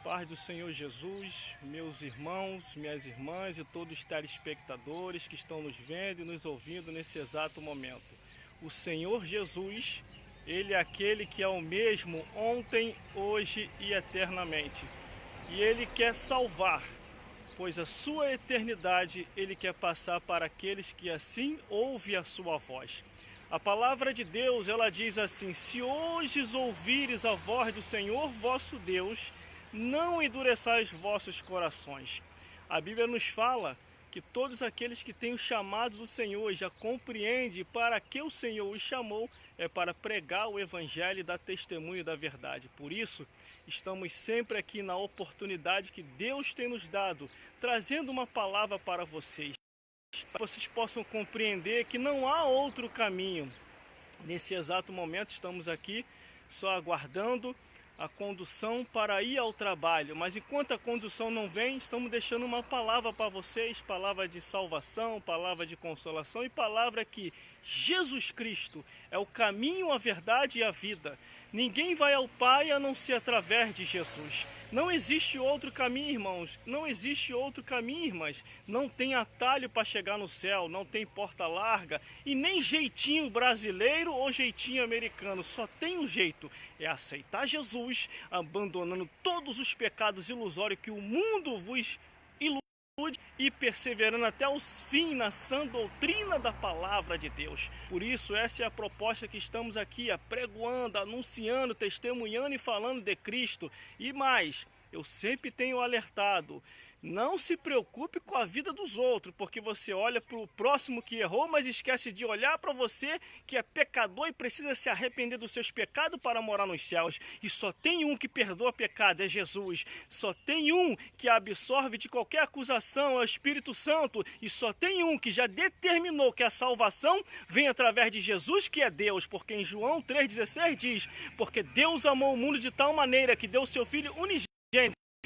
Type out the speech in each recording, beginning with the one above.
Paz do Senhor Jesus, meus irmãos, minhas irmãs e todos os telespectadores que estão nos vendo e nos ouvindo nesse exato momento. O Senhor Jesus, Ele é aquele que é o mesmo ontem, hoje e eternamente. E Ele quer salvar, pois a sua eternidade Ele quer passar para aqueles que assim ouvem a sua voz. A palavra de Deus, ela diz assim: se hoje ouvires a voz do Senhor vosso Deus, não endureçais vossos corações. A Bíblia nos fala que todos aqueles que têm o chamado do Senhor já compreendem para que o Senhor os chamou, é para pregar o Evangelho e dar testemunho da verdade. Por isso, estamos sempre aqui na oportunidade que Deus tem nos dado, trazendo uma palavra para vocês, para que vocês possam compreender que não há outro caminho. Nesse exato momento estamos aqui só aguardando a condução para ir ao trabalho, mas enquanto a condução não vem, estamos deixando uma palavra para vocês, palavra de salvação, palavra de consolação e palavra que Jesus Cristo é o caminho, a verdade e a vida. Ninguém vai ao Pai a não ser através de Jesus. Não existe outro caminho, irmãos. Não existe outro caminho, irmãs. Não tem atalho para chegar no céu, não tem porta larga e nem jeitinho brasileiro ou jeitinho americano. Só tem um jeito, é aceitar Jesus, abandonando todos os pecados ilusórios que o mundo vos ilude e perseverando até os fins na sã doutrina da palavra de Deus. Por isso, essa é a proposta que estamos aqui, apregoando, anunciando, testemunhando e falando de Cristo. E mais, eu sempre tenho alertado: não se preocupe com a vida dos outros, porque você olha para o próximo que errou, mas esquece de olhar para você que é pecador e precisa se arrepender dos seus pecados para morar nos céus. E só tem um que perdoa pecado, é Jesus. Só tem um que absorve de qualquer acusação, é o Espírito Santo. E só tem um que já determinou que a salvação vem através de Jesus, que é Deus. Porque em João 3,16 diz: porque Deus amou o mundo de tal maneira que deu o seu Filho unigênito,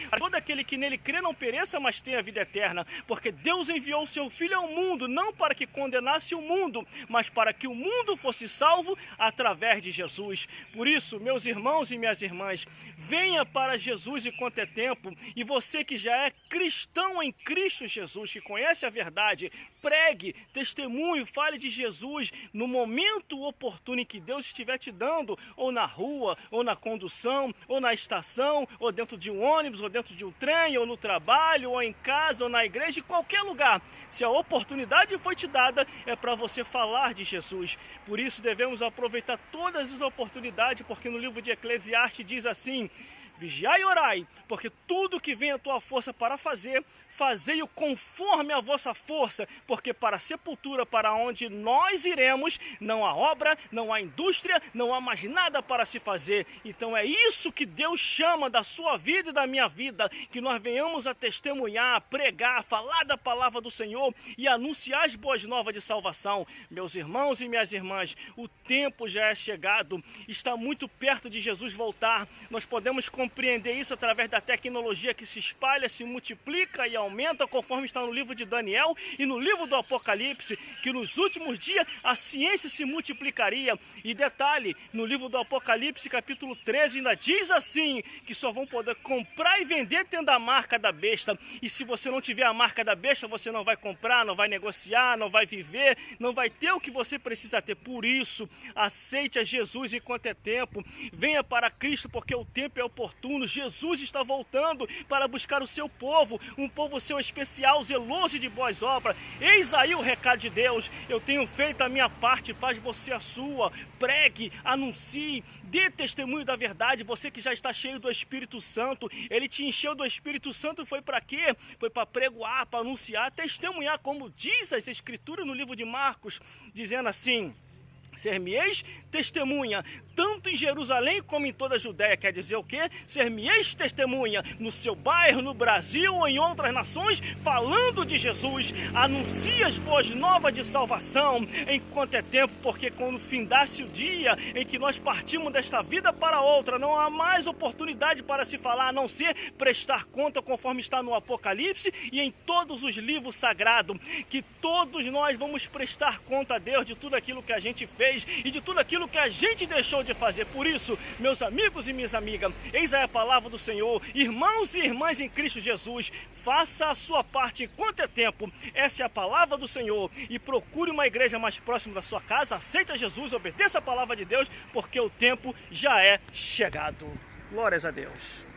para todo aquele que nele crê não pereça, mas tenha vida eterna. Porque Deus enviou o seu Filho ao mundo, não para que condenasse o mundo, mas para que o mundo fosse salvo através de Jesus. Por isso, meus irmãos e minhas irmãs, venha para Jesus enquanto é tempo. E você que já é cristão em Cristo Jesus, que conhece a verdade, pregue, testemunho, fale de Jesus no momento oportuno em que Deus estiver te dando, ou na rua, ou na condução, ou na estação, ou dentro de um ônibus, ou dentro de um trem, ou no trabalho, ou em casa, ou na igreja, em qualquer lugar. Se a oportunidade foi te dada, é para você falar de Jesus. Por isso devemos aproveitar todas as oportunidades, porque no livro de Eclesiastes diz assim: vigiai e orai, porque tudo que vem à tua força para fazer, fazei-o conforme a vossa força, porque para a sepultura, para onde nós iremos, não há obra, não há indústria, não há mais nada para se fazer. Então é isso que Deus chama da sua vida e da minha vida, que nós venhamos a testemunhar, pregar, falar da palavra do Senhor e anunciar as boas novas de salvação. Meus irmãos e minhas irmãs, o tempo já é chegado, está muito perto de Jesus voltar. Nós podemos compreender isso através da tecnologia que se espalha, se multiplica e aumenta, conforme está no livro de Daniel e no livro do Apocalipse, que nos últimos dias a ciência se multiplicaria. E detalhe, no livro do Apocalipse, capítulo 13, ainda diz assim, que só vão poder comprar e vender tendo a marca da besta. E se você não tiver a marca da besta, você não vai comprar, não vai negociar, não vai viver, não vai ter o que você precisa ter. Por isso, aceite a Jesus enquanto é tempo. Venha para Cristo, porque o tempo é oportuno. Jesus está voltando para buscar o seu povo, um povo seu especial, zeloso de boas obras. Eis aí o recado de Deus: eu tenho feito a minha parte, faz você a sua. Pregue, anuncie, dê testemunho da verdade. Você que já está cheio do Espírito Santo, Ele te encheu do Espírito Santo, foi para quê? Foi para pregoar, para anunciar, testemunhar, como diz as Escrituras no livro de Marcos, dizendo assim: ser-me-eis testemunha, tanto em Jerusalém como em toda a Judéia. Quer dizer o quê? Ser-me-eis testemunha no seu bairro, no Brasil ou em outras nações, falando de Jesus. Anuncia as boas novas de salvação enquanto é tempo, porque quando findasse o dia em que nós partimos desta vida para outra, não há mais oportunidade para se falar, a não ser prestar conta, conforme está no Apocalipse e em todos os livros sagrados, que todos nós vamos prestar conta a Deus de tudo aquilo que a gente fez. fez e de tudo aquilo que a gente deixou de fazer. Por isso, meus amigos e minhas amigas, eis aí a palavra do Senhor. Irmãos e irmãs em Cristo Jesus, faça a sua parte enquanto é tempo. Essa é a palavra do Senhor. E procure uma igreja mais próxima da sua casa, aceita Jesus, obedeça a palavra de Deus, porque o tempo já é chegado. Glórias a Deus.